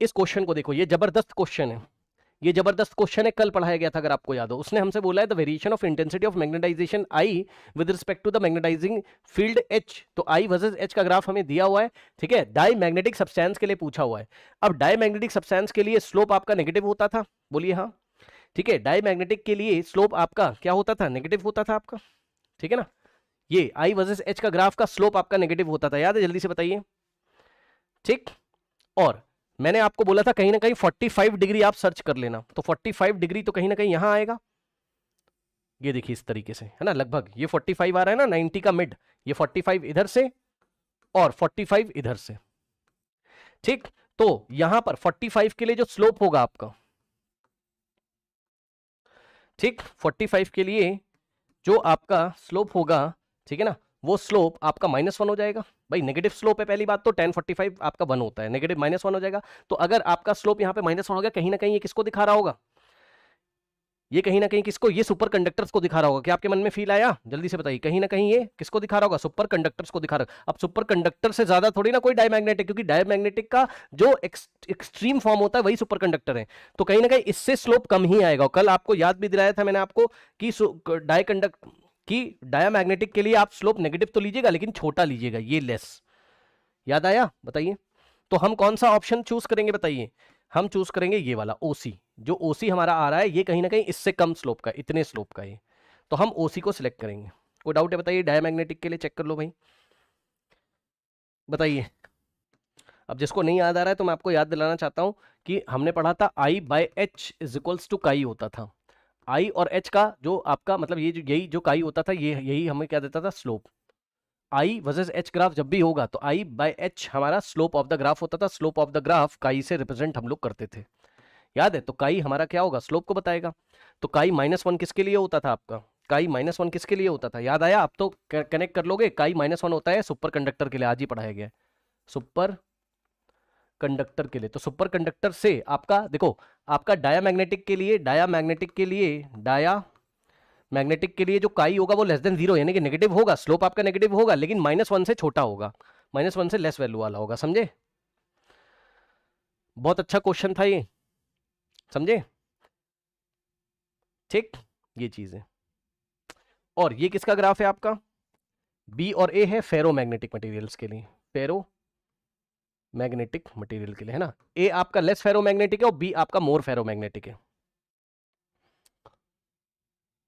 इस क्वेश्चन को देखो, ये जबरदस्त क्वेश्चन है, ये जबरदस्त क्वेश्चन है, कल पढ़ाया गया था अगर आपको याद हो। उसने हमसे बोला है the variation of intensity of magnetisation I with respect to the magnetising field H. तो आई वर्सेस एच का ग्राफ हमें दिया हुआ है, ठीक है, डाई मैग्नेटिक सब्सटेंस के लिए पूछा हुआ है। अब डाई मैग्नेटिक सब्सटेंस के लिए स्लोप आपका नेगेटिव होता था, बोलिए हाँ, ठीक है, डाई मैग्नेटिक के लिए स्लोप आपका क्या होता था, नेगेटिव होता था आपका, ठीक है ना। ये आई वर्सेस एच का ग्राफ का स्लोप आपका नेगेटिव होता था, याद है, जल्दी से बताइए, ठीक। और मैंने आपको बोला था कहीं ना कहीं 45 डिग्री आप सर्च कर लेना, तो 45 डिग्री तो कहीं ना कहीं यहां आएगा, ये देखिए इस तरीके से, है ना, लगभग ये 45 आ रहा है ना, 90 का मिड, ये 45 इधर से और 45 इधर से, ठीक। तो यहां पर 45 के लिए जो स्लोप होगा आपका, ठीक, 45 के लिए जो आपका स्लोप होगा, ठीक है ना, वो स्लोप आपका -1 हो जाएगा। भाई नेगेटिव स्लोप है, पहली बात तो tan 45 आपका 1 होता है, नेगेटिव -1 हो जाएगा। तो अगर आपका स्लोप यहां पे -1 हो गया, कहीं ना कहीं ये किसको दिखा रहा होगा, ये कहीं ना कहीं किसको, ये सुपर कंडक्टर्स को दिखा रहा होगा। क्या आपके मन में फील आया, जल्दी से बताइए, कहीं ना कहीं ये किसको दिखा रहा होगा, सुपर कंडक्टर्स को दिखा रहा होगा। अब सुपर कंडक्टर से ज्यादा थोड़ी ना कोई डायमैग्नेटिक, क्योंकि डायमैग्नेटिक का जो एक्सट्रीम फॉर्म होता है वही सुपर कंडक्टर है, तो कहीं ना कहीं इससे स्लोप कम ही आएगा। कल आपको याद भी दिलाया था मैंने आपको कि डायमैग्नेटिक के लिए आप स्लोप नेगेटिव तो लीजिएगा लेकिन छोटा लीजिएगा, ये लेस, याद आया, बताइए। तो हम कौन सा ऑप्शन चूज करेंगे बताइए, हम चूज करेंगे ये वाला ओसी, जो ओसी हमारा आ रहा है ये कहीं ना कहीं इससे कम स्लोप का, इतने स्लोप का है, तो हम ओसी को सिलेक्ट करेंगे। कोई डाउट है बताइए, डायमैग्नेटिक के लिए चेक कर लो भाई, बताइए। अब जिसको नहीं याद आ रहा है तो मैं आपको याद दिलाना चाहता हूं कि हमने पढ़ा था I by H is equals to chi होता था, आई और एच का जो आपका मतलब ये जो यही जो काई होता था, ये यही हमें क्या देता था, स्लोप। आई वर्सेस एच ग्राफ जब भी होगा तो आई बाय एच हमारा स्लोप ऑफ द ग्राफ होता था, स्लोप ऑफ द ग्राफ काई से रिप्रेजेंट हम लोग करते थे, याद है। तो काई हमारा क्या होगा, स्लोप को बताएगा। तो काई -1 किसके लिए होता था आपका, काई -1 किसके लिए होता था, याद आया, आप तो कनेक्ट कर लोगे, काई -1 होता है सुपर कंडक्टर के लिए, आज ही पढ़ाया गया है, सुपर कंडक्टर के लिए। तो सुपर कंडक्टर से आपका देखो, आपका डायामैग्नेटिक के लिए, मैग्नेटिक के लिए जो काई होगा वो <0 यानी कि नेगेटिव होगा, स्लोप आपका नेगेटिव होगा लेकिन -1 से छोटा होगा, -1 से लेस वैल्यू वाला होगा, समझे। बहुत अच्छा क्वेश्चन था ये, समझे, ठीक, ये चीज है। और ये किसका ग्राफ है आपका, बी और ए है फेरोमैग्नेटिक मटेरियल्स के लिए, फेरो मैग्नेटिक मटेरियल के लिए, है ना। ए आपका लेस फेरोमैग्नेटिक है और बी आपका मोर फेरोमैग्नेटिक है।